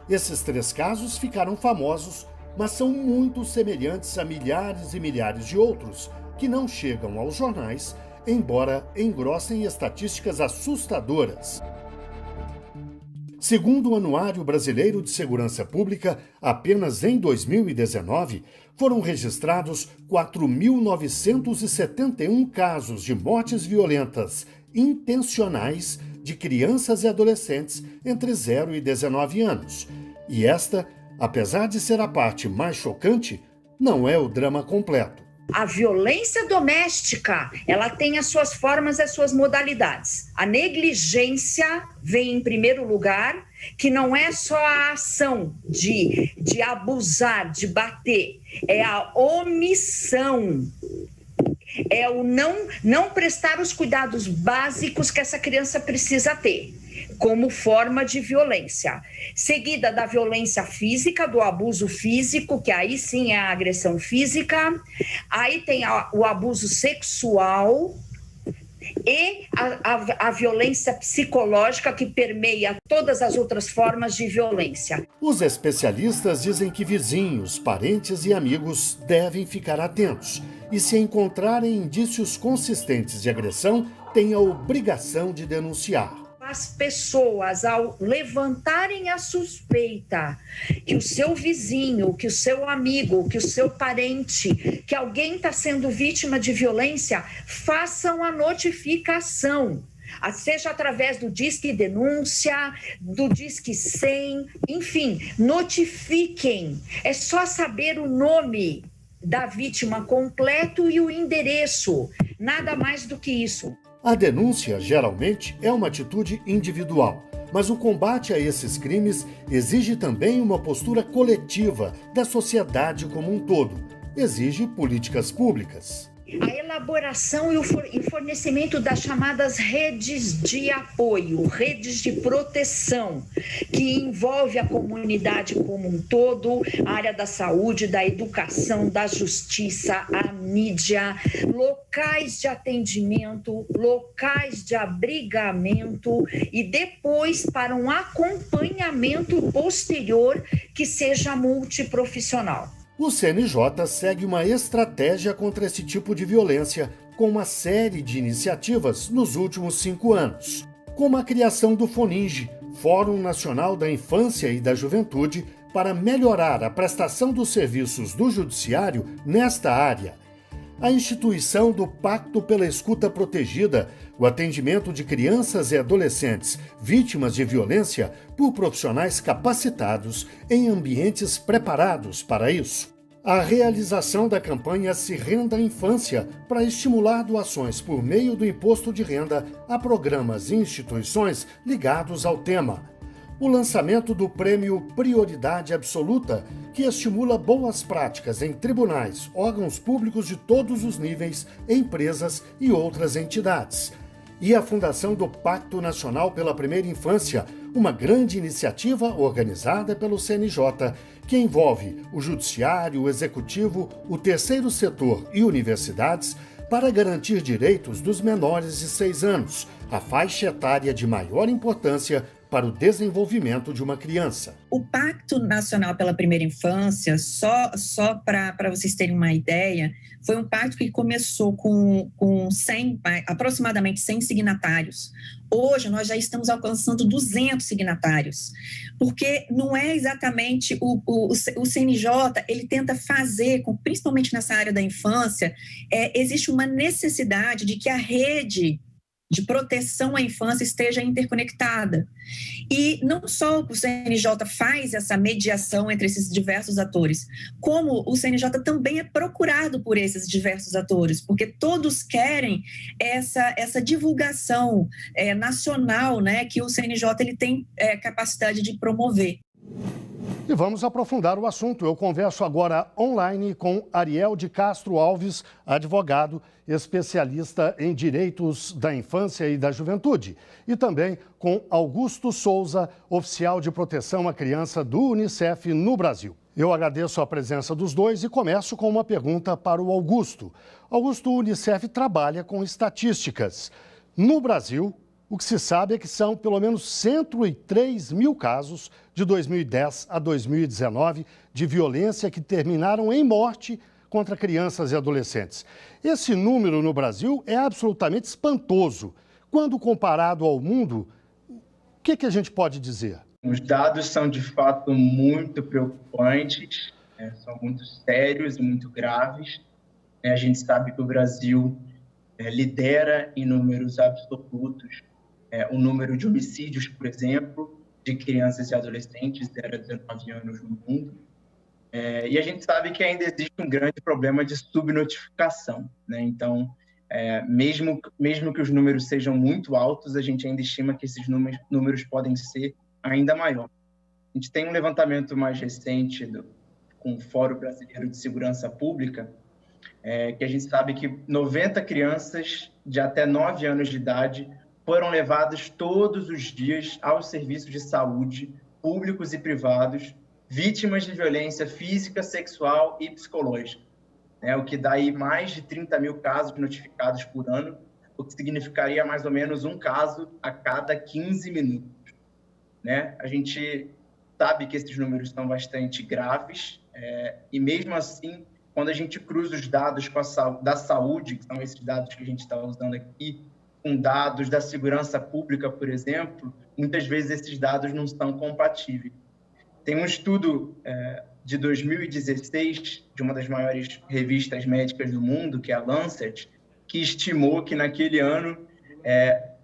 Speaker 11: Esses 3 casos ficaram famosos, mas são muito semelhantes a milhares e milhares de outros que não chegam aos jornais, embora engrossem estatísticas assustadoras. Segundo o Anuário Brasileiro de Segurança Pública, apenas em 2019 foram registrados 4.971 casos de mortes violentas intencionais de crianças e adolescentes entre 0 e 19 anos. E esta, apesar de ser a parte mais chocante, não é o drama completo.
Speaker 12: A violência doméstica, ela tem as suas formas e as suas modalidades. A negligência vem em primeiro lugar, que não é só a ação de abusar, de bater, é a omissão. É o não prestar os cuidados básicos que essa criança precisa ter, como forma de violência. Seguida da violência física, do abuso físico, que aí sim é a agressão física. Aí tem o abuso sexual e a violência psicológica, que permeia todas as outras formas de violência.
Speaker 11: Os especialistas dizem que vizinhos, parentes e amigos devem ficar atentos e, se encontrarem indícios consistentes de agressão, têm a obrigação de denunciar.
Speaker 12: As pessoas, ao levantarem a suspeita que o seu vizinho, que o seu amigo, que o seu parente, que alguém está sendo vítima de violência, façam a notificação. Seja através do Disque Denúncia, do Disque 100, enfim, notifiquem. É só saber o nome da vítima completo e o endereço, nada mais do que isso.
Speaker 11: A denúncia, geralmente, é uma atitude individual, mas o combate a esses crimes exige também uma postura coletiva da sociedade como um todo. Exige políticas públicas.
Speaker 12: A elaboração e o fornecimento das chamadas redes de apoio, redes de proteção, que envolve a comunidade como um todo, a área da saúde, da educação, da justiça, a mídia, locais de atendimento, locais de abrigamento e depois para um acompanhamento posterior que seja multiprofissional.
Speaker 11: O CNJ segue uma estratégia contra esse tipo de violência com uma série de iniciativas nos últimos 5 anos, como a criação do FONINGE, Fórum Nacional da Infância e da Juventude, para melhorar a prestação dos serviços do Judiciário nesta área. A instituição do Pacto pela Escuta Protegida, o atendimento de crianças e adolescentes vítimas de violência por profissionais capacitados em ambientes preparados para isso. A realização da campanha Se Renda à Infância para estimular doações por meio do imposto de renda a programas e instituições ligados ao tema. O lançamento do Prêmio Prioridade Absoluta, que estimula boas práticas em tribunais, órgãos públicos de todos os níveis, empresas e outras entidades. E a fundação do Pacto Nacional pela Primeira Infância, uma grande iniciativa organizada pelo CNJ, que envolve o Judiciário, o Executivo, o Terceiro Setor e universidades, para garantir direitos dos menores de 6 anos, a faixa etária de maior importância para o desenvolvimento de uma criança.
Speaker 13: O Pacto Nacional pela Primeira Infância, só para vocês terem uma ideia, foi um pacto que começou com aproximadamente 100 signatários. Hoje, nós já estamos alcançando 200 signatários, porque não é exatamente o CNJ, ele tenta fazer, principalmente nessa área da infância, existe uma necessidade de que a rede de proteção à infância esteja interconectada. E não só o CNJ faz essa mediação entre esses diversos atores, como o CNJ também é procurado por esses diversos atores, porque todos querem essa divulgação nacional, né, que o CNJ ele tem capacidade de promover.
Speaker 11: E vamos aprofundar o assunto. Eu converso agora online com Ariel de Castro Alves, advogado, especialista em direitos da infância e da juventude. E também com Augusto Souza, oficial de proteção à criança do Unicef no Brasil. Eu agradeço a presença dos dois e começo com uma pergunta para o Augusto. Augusto, o Unicef trabalha com estatísticas. No Brasil, o que se sabe é que são pelo menos 103 mil casos de 2010 a 2019 de violência que terminaram em morte contra crianças e adolescentes. Esse número no Brasil é absolutamente espantoso. Quando comparado ao mundo, o que a gente pode dizer?
Speaker 14: Os dados são, de fato, muito preocupantes, são muito sérios e muito graves. A gente sabe que o Brasil lidera em números absolutos o número de homicídios, por exemplo, de crianças e adolescentes de 0 a 19 anos no mundo. E a gente sabe que ainda existe um grande problema de subnotificação, né? Então, mesmo que os números sejam muito altos, a gente ainda estima que esses números podem ser ainda maior. A gente tem um levantamento mais recente com o Fórum Brasileiro de Segurança Pública, que a gente sabe que 90 crianças de até 9 anos de idade foram levadas todos os dias aos serviços de saúde, públicos e privados, vítimas de violência física, sexual e psicológica, o que dá aí mais de 30 mil casos notificados por ano, o que significaria mais ou menos um caso a cada 15 minutos. A gente sabe que esses números são bastante graves, e mesmo assim, quando a gente cruza os dados da saúde, que são esses dados que a gente está usando aqui, com dados da segurança pública, por exemplo, muitas vezes esses dados não são compatíveis. Tem um estudo de 2016, de uma das maiores revistas médicas do mundo, que é a Lancet, que estimou que naquele ano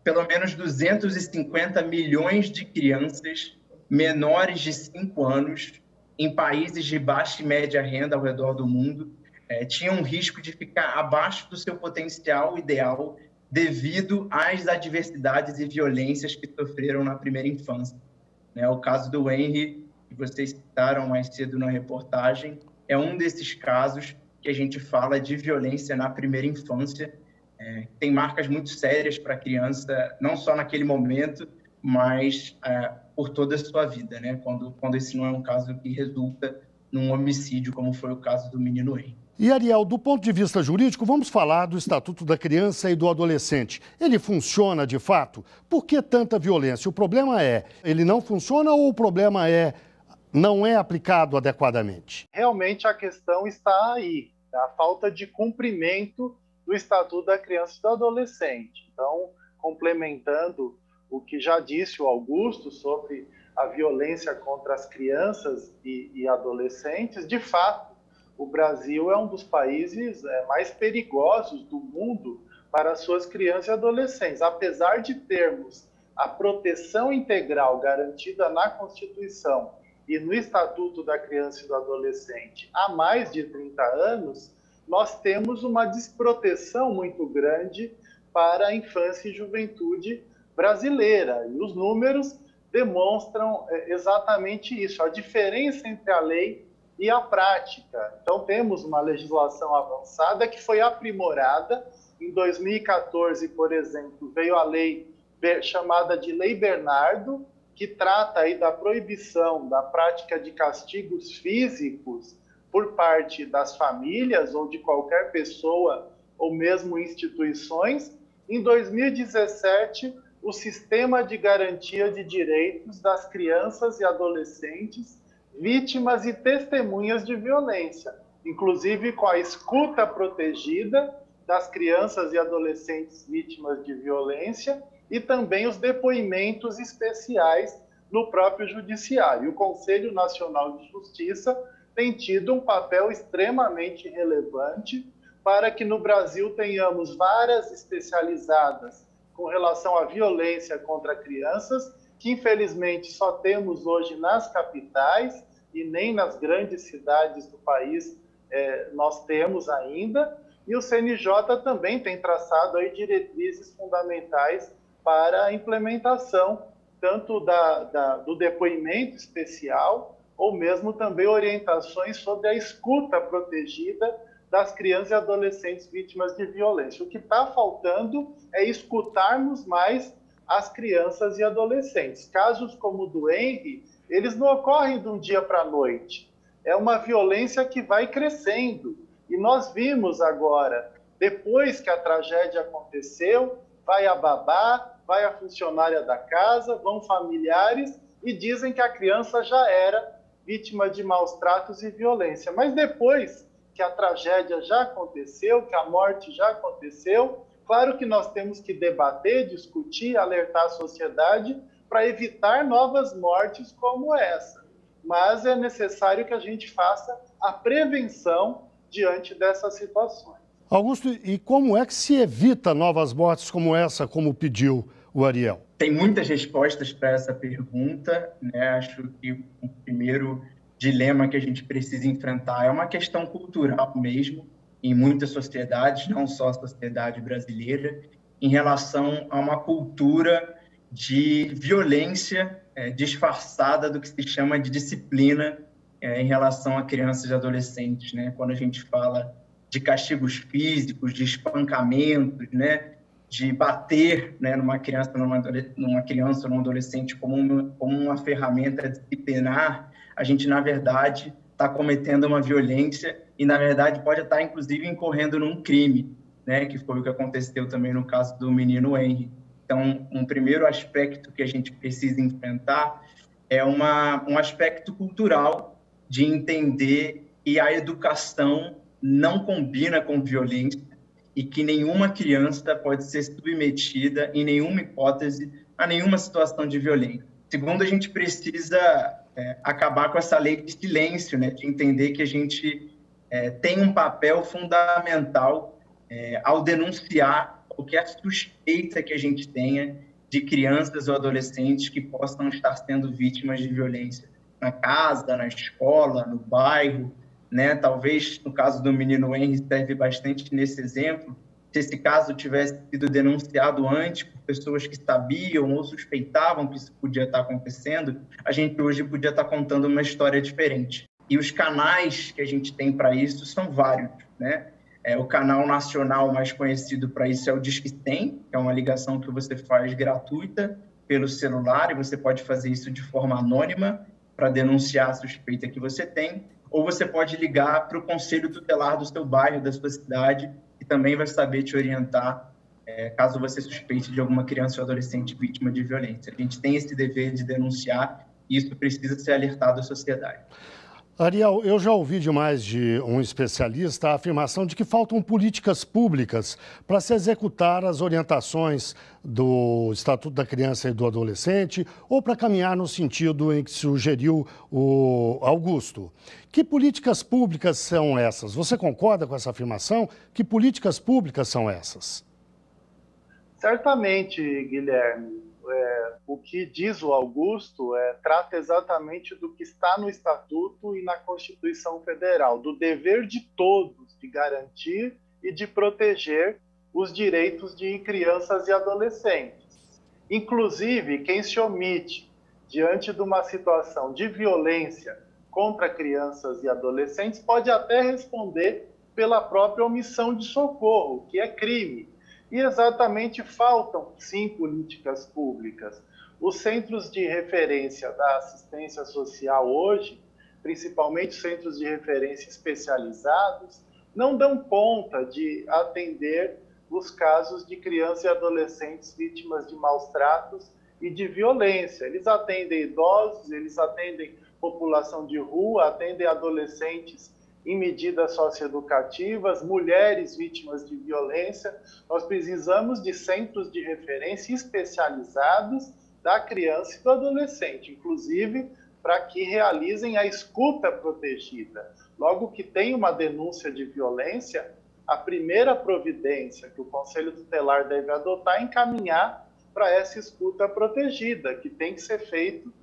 Speaker 14: pelo menos 250 milhões de crianças menores de 5 anos em países de baixa e média renda ao redor do mundo tinham um risco de ficar abaixo do seu potencial ideal devido às adversidades e violências que sofreram na primeira infância. O caso do Henry, que vocês citaram mais cedo na reportagem, é um desses casos que a gente fala de violência na primeira infância. Tem marcas muito sérias para a criança, não só naquele momento, mas por toda a sua vida, quando esse não é um caso que resulta num homicídio, como foi o caso do menino Henry.
Speaker 11: E, Ariel, do ponto de vista jurídico, vamos falar do Estatuto da Criança e do Adolescente. Ele funciona de fato? Por que tanta violência? O problema ele não funciona ou o problema não é aplicado adequadamente?
Speaker 15: Realmente a questão está aí, a falta de cumprimento do Estatuto da Criança e do Adolescente. Então, complementando o que já disse o Augusto sobre a violência contra as crianças e adolescentes, de fato, o Brasil é um dos países mais perigosos do mundo para as suas crianças e adolescentes. Apesar de termos a proteção integral garantida na Constituição e no Estatuto da Criança e do Adolescente há mais de 30 anos, nós temos uma desproteção muito grande para a infância e juventude brasileira. E os números demonstram exatamente isso, a diferença entre a lei e a prática. Então, temos uma legislação avançada que foi aprimorada. Em 2014, por exemplo, veio a lei chamada de Lei Bernardo, que trata aí da proibição da prática de castigos físicos por parte das famílias ou de qualquer pessoa ou mesmo instituições. Em 2017, o Sistema de Garantia de Direitos das Crianças e Adolescentes vítimas e testemunhas de violência, inclusive com a escuta protegida das crianças e adolescentes vítimas de violência e também os depoimentos especiais no próprio judiciário. O Conselho Nacional de Justiça tem tido um papel extremamente relevante para que no Brasil tenhamos varas especializadas com relação à violência contra crianças, que infelizmente só temos hoje nas capitais e nem nas grandes cidades do país nós temos ainda, e o CNJ também tem traçado aí diretrizes fundamentais para a implementação tanto do depoimento especial ou mesmo também orientações sobre a escuta protegida das crianças e adolescentes vítimas de violência. O que está faltando é escutarmos mais as crianças e adolescentes. Casos como o do Henry, eles não ocorrem de um dia para a noite. É uma violência que vai crescendo. E nós vimos agora, depois que a tragédia aconteceu, vai a babá, vai a funcionária da casa, vão familiares e dizem que a criança já era vítima de maus tratos e violência. Mas depois que a tragédia já aconteceu, que a morte já aconteceu, claro que nós temos que debater, discutir, alertar a sociedade para evitar novas mortes como essa. Mas é necessário que a gente faça a prevenção diante dessas situações.
Speaker 11: Augusto, e como é que se evita novas mortes como essa, como pediu o Ariel?
Speaker 14: Tem muitas respostas para essa pergunta, né? Acho que o primeiro dilema que a gente precisa enfrentar é uma questão cultural mesmo, em muitas sociedades, não só a sociedade brasileira, em relação a uma cultura de violência disfarçada do que se chama de disciplina em relação a crianças e adolescentes, né? Quando a gente fala de castigos físicos, de espancamentos, né? De bater, né, numa criança ou num adolescente como uma ferramenta disciplinar, a gente, na verdade, está cometendo uma violência e, na verdade, pode estar, inclusive, incorrendo num crime, né, que foi o que aconteceu também no caso do menino Henry. Então, um primeiro aspecto que a gente precisa enfrentar é um aspecto cultural de entender que a educação não combina com violência e que nenhuma criança pode ser submetida, em nenhuma hipótese, a nenhuma situação de violência. Segundo, a gente precisa acabar com essa lei de silêncio, né, de entender que a gente tem um papel fundamental ao denunciar qualquer suspeita que a gente tenha de crianças ou adolescentes que possam estar sendo vítimas de violência na casa, na escola, no bairro, né? Talvez, no caso do menino Henry, serve bastante nesse exemplo. Se esse caso tivesse sido denunciado antes por pessoas que sabiam ou suspeitavam que isso podia estar acontecendo, a gente hoje podia estar contando uma história diferente. E os canais que a gente tem para isso são vários, né? O canal nacional mais conhecido para isso é o Disque 100, que é uma ligação que você faz gratuita pelo celular, e você pode fazer isso de forma anônima para denunciar a suspeita que você tem. Ou você pode ligar para o conselho tutelar do seu bairro, da sua cidade, que também vai saber te orientar caso você suspeite de alguma criança ou adolescente vítima de violência. A gente tem esse dever de denunciar e isso precisa ser alertado à sociedade.
Speaker 11: Ariel, eu já ouvi de mais de um especialista a afirmação de que faltam políticas públicas para se executar as orientações do Estatuto da Criança e do Adolescente ou para caminhar no sentido em que sugeriu o Augusto. Que políticas públicas são essas? Você concorda com essa afirmação? Que políticas públicas são essas?
Speaker 15: Certamente, Guilherme. O que diz o Augusto trata exatamente do que está no Estatuto e na Constituição Federal, do dever de todos de garantir e de proteger os direitos de crianças e adolescentes. Inclusive, quem se omite diante de uma situação de violência contra crianças e adolescentes pode até responder pela própria omissão de socorro, que é crime. E exatamente faltam, sim, políticas públicas. Os centros de referência da assistência social hoje, principalmente centros de referência especializados, não dão conta de atender os casos de crianças e adolescentes vítimas de maus tratos e de violência. Eles atendem idosos, eles atendem população de rua, atendem adolescentes em medidas socioeducativas, mulheres vítimas de violência. Nós precisamos de centros de referência especializados da criança e do adolescente, inclusive para que realizem a escuta protegida. Logo que tem uma denúncia de violência, a primeira providência que o Conselho Tutelar deve adotar é encaminhar para essa escuta protegida, que tem que ser feito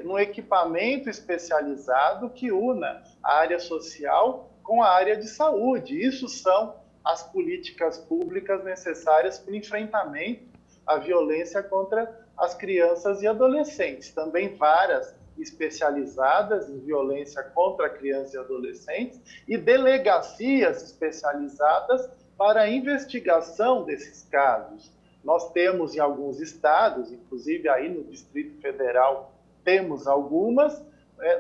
Speaker 15: no equipamento especializado que una a área social com a área de saúde. Isso são as políticas públicas necessárias para o enfrentamento à violência contra as crianças e adolescentes. Também várias especializadas em violência contra crianças e adolescentes e delegacias especializadas para a investigação desses casos. Nós temos em alguns estados, inclusive aí no Distrito Federal, temos algumas,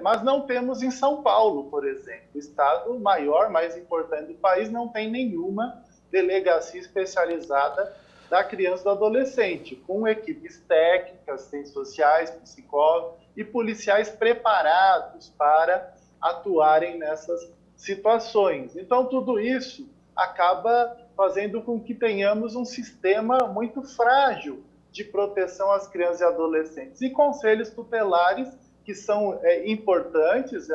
Speaker 15: mas não temos em São Paulo, por exemplo. O estado maior, mais importante do país, não tem nenhuma delegacia especializada da criança e do adolescente, com equipes técnicas, assistentes sociais, psicólogos e policiais preparados para atuarem nessas situações. Então, tudo isso acaba fazendo com que tenhamos um sistema muito frágil de proteção às crianças e adolescentes. E conselhos tutelares, que são importantes,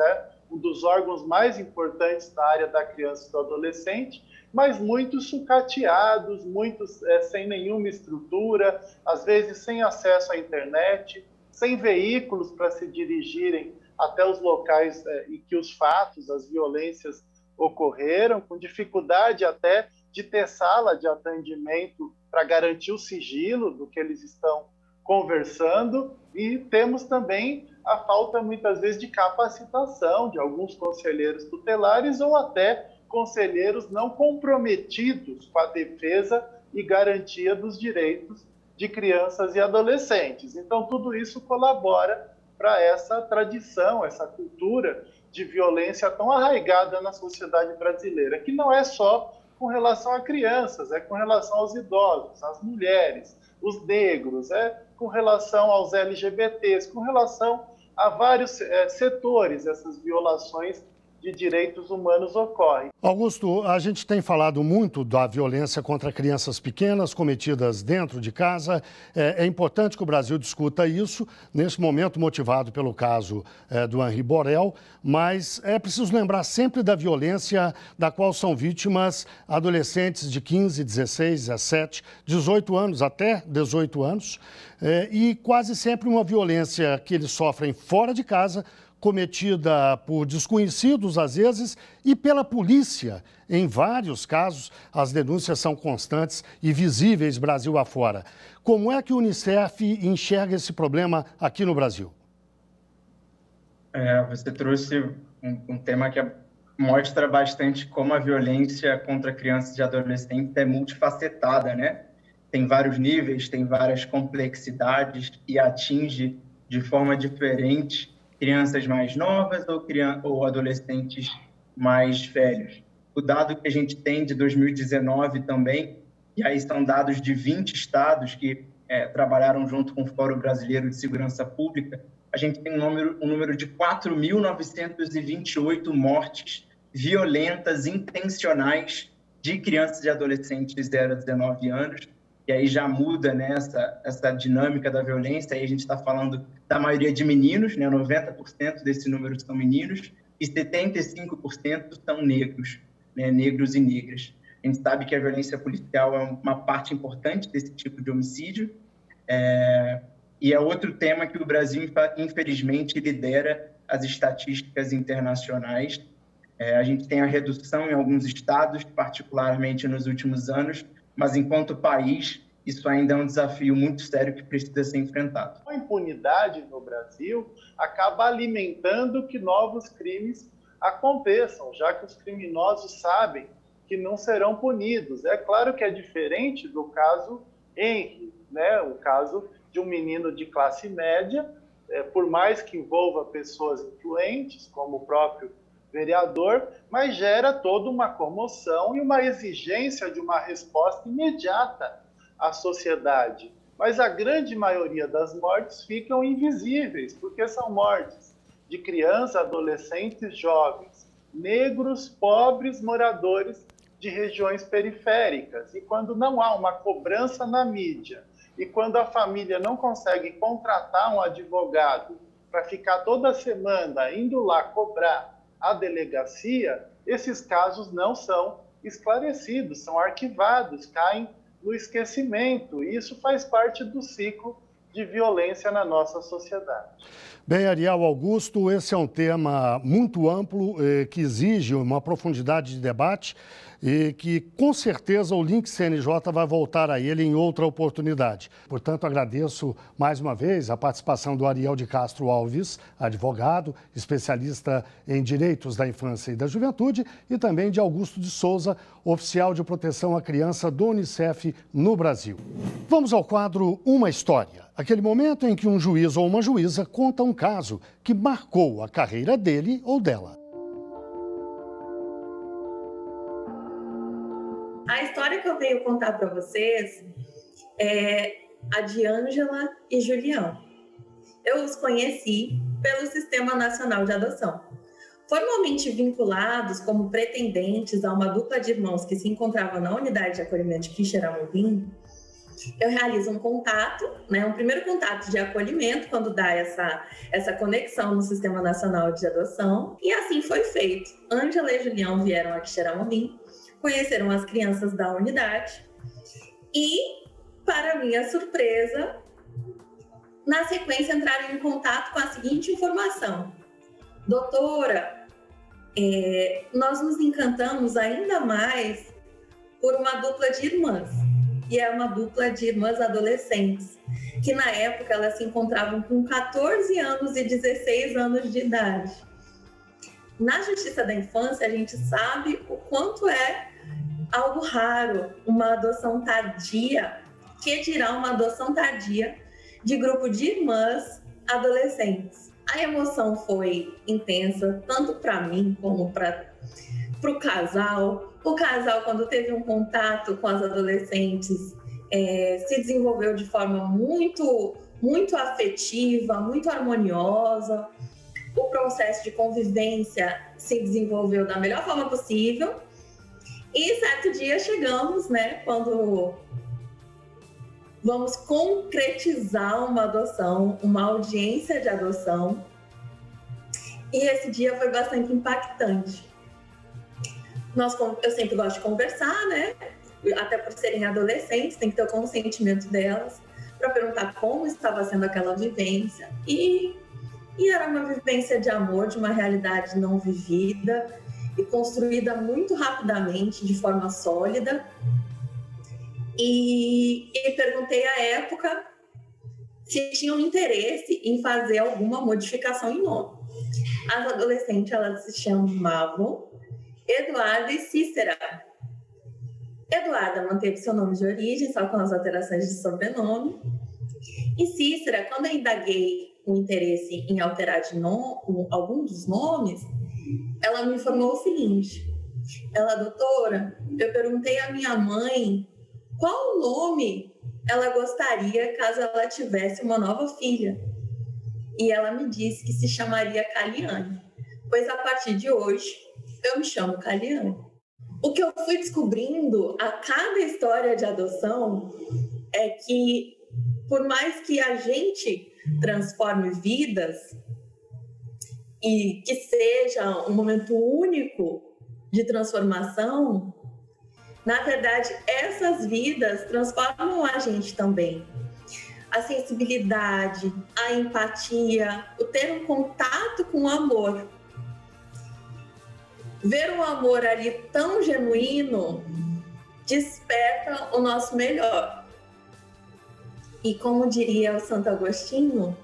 Speaker 15: um dos órgãos mais importantes na área da criança e do adolescente, mas muitos sucateados, muitos sem nenhuma estrutura, às vezes sem acesso à internet, sem veículos para se dirigirem até os locais em que os fatos, as violências ocorreram, com dificuldade até de ter sala de atendimento para garantir o sigilo do que eles estão conversando, e temos também a falta, muitas vezes, de capacitação de alguns conselheiros tutelares ou até conselheiros não comprometidos com a defesa e garantia dos direitos de crianças e adolescentes. Então, tudo isso colabora para essa tradição, essa cultura de violência tão arraigada na sociedade brasileira, que não é só com relação a crianças, é com relação aos idosos, às mulheres, os negros, com relação aos LGBTs, com relação a vários setores, essas violações de direitos humanos ocorrem.
Speaker 11: Augusto, a gente tem falado muito da violência contra crianças pequenas cometidas dentro de casa. É importante que o Brasil discuta isso, nesse momento motivado pelo caso do Henri Borel, mas é preciso lembrar sempre da violência da qual são vítimas adolescentes de 15, 16, 17, 18 anos, até 18 anos, e quase sempre uma violência que eles sofrem fora de casa, cometida por desconhecidos, às vezes, e pela polícia. Em vários casos, as denúncias são constantes e visíveis Brasil afora. Como é que o Unicef enxerga esse problema aqui no Brasil?
Speaker 14: Você trouxe um tema que mostra bastante como a violência contra crianças e adolescentes é multifacetada, né? Tem vários níveis, tem várias complexidades e atinge de forma diferente crianças mais novas ou adolescentes mais velhos. O dado que a gente tem de 2019 também, e aí são dados de 20 estados que trabalharam junto com o Fórum Brasileiro de Segurança Pública, a gente tem um número de 4.928 mortes violentas, intencionais, de crianças e adolescentes de 0 a 19 anos, e aí já muda, né, essa dinâmica da violência. Aí a gente está falando da maioria de meninos, né, 90% desse número são meninos, e 75% são negros, né, negros e negras. A gente sabe que a violência policial é uma parte importante desse tipo de homicídio, e é outro tema que o Brasil, infelizmente, lidera as estatísticas internacionais. A gente tem a redução em alguns estados, particularmente nos últimos anos, mas enquanto país, isso ainda é um desafio muito sério que precisa ser enfrentado.
Speaker 15: A impunidade no Brasil acaba alimentando que novos crimes aconteçam, já que os criminosos sabem que não serão punidos. É claro que é diferente do caso Henri, né? O caso de um menino de classe média, por mais que envolva pessoas influentes, como o próprio vereador, mas gera toda uma comoção e uma exigência de uma resposta imediata à sociedade. Mas a grande maioria das mortes ficam invisíveis, porque são mortes de crianças, adolescentes, jovens, negros, pobres, moradores de regiões periféricas. E quando não há uma cobrança na mídia, e quando a família não consegue contratar um advogado para ficar toda semana indo lá cobrar a delegacia, esses casos não são esclarecidos, são arquivados, caem no esquecimento. E isso faz parte do ciclo de violência na nossa sociedade.
Speaker 11: Bem, Ariel Augusto, esse é um tema muito amplo que exige uma profundidade de debate. e que com certeza o Link CNJ vai voltar a ele em outra oportunidade. Portanto, agradeço mais uma vez a participação do Ariel de Castro Alves, advogado, especialista em direitos da infância e da juventude, e também de Augusto de Souza, oficial de proteção à criança do Unicef no Brasil. Vamos ao quadro Uma História. Aquele momento em que um juiz ou uma juíza conta um caso que marcou a carreira dele ou dela.
Speaker 16: A história que eu venho contar para vocês é a de Ângela e Julião. Eu os conheci pelo Sistema Nacional de Adoção. Formalmente vinculados como pretendentes a uma dupla de irmãos que se encontrava na unidade de acolhimento de Quixeramobim, eu realizo um contato, um primeiro contato de acolhimento, quando dá essa conexão no Sistema Nacional de Adoção, e assim foi feito. Ângela e Julião vieram a Quixeramobim, conheceram as crianças da unidade e, para minha surpresa, na sequência entraram em contato com a seguinte informação: doutora, nós nos encantamos ainda mais por uma dupla de irmãs, e é uma dupla de irmãs adolescentes, que na época elas se encontravam com 14 anos e 16 anos de idade. Na Justiça da Infância, a gente sabe o quanto é algo raro uma adoção tardia, que dirá uma adoção tardia de grupo de irmãs adolescentes. A emoção foi intensa, tanto para mim como para o casal. O casal, quando teve um contato com as adolescentes, se desenvolveu de forma muito, muito afetiva, muito harmoniosa. O processo de convivência se desenvolveu da melhor forma possível. E certo dia chegamos, quando vamos concretizar uma adoção, uma audiência de adoção. E esse dia foi bastante impactante. Eu sempre gosto de conversar, até por serem adolescentes, tem que ter o consentimento delas, para perguntar como estava sendo aquela vivência. E era uma vivência de amor, de uma realidade não vivida e construída muito rapidamente, de forma sólida. E perguntei à época se tinham interesse em fazer alguma modificação em nome. As adolescentes, elas se chamavam Eduarda e Cícera. Eduarda manteve seu nome de origem, só com as alterações de sobrenome. E Cícera, quando eu indaguei o interesse em alterar algum dos nomes, ela me informou o seguinte: doutora, eu perguntei à minha mãe qual nome ela gostaria caso ela tivesse uma nova filha. E ela me disse que se chamaria Caliane, pois a partir de hoje eu me chamo Caliane. O que eu fui descobrindo a cada história de adoção é que, por mais que a gente transforme vidas e que seja um momento único de transformação, na verdade, essas vidas transformam a gente também. A sensibilidade, a empatia, o ter um contato com o amor. Ver um amor ali tão genuíno desperta o nosso melhor. E como diria o Santo Agostinho,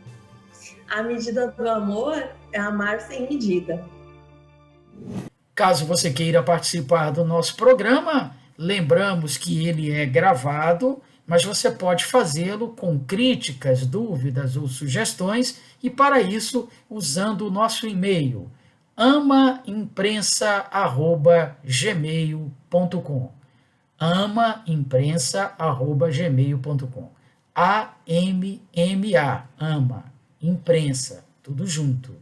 Speaker 16: a medida do amor é amar sem medida.
Speaker 3: Caso você queira participar do nosso programa, lembramos que ele é gravado, mas você pode fazê-lo com críticas, dúvidas ou sugestões, e para isso usando o nosso e-mail amaimprensa@gmail.com amaimprensa@gmail.com AMMA, ama, imprensa, tudo junto,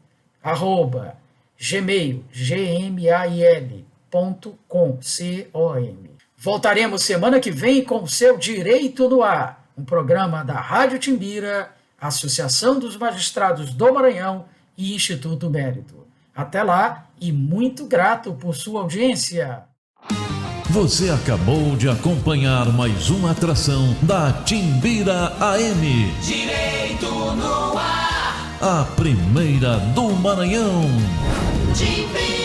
Speaker 3: @gmail.com. Voltaremos semana que vem com o seu Direito no Ar, um programa da Rádio Timbira, Associação dos Magistrados do Maranhão e Instituto Mérito. Até lá e muito grato por sua audiência.
Speaker 1: Você acabou de acompanhar mais uma atração da Timbira AM.
Speaker 2: Direito no Ar.
Speaker 1: A primeira do Maranhão.
Speaker 2: Timbira.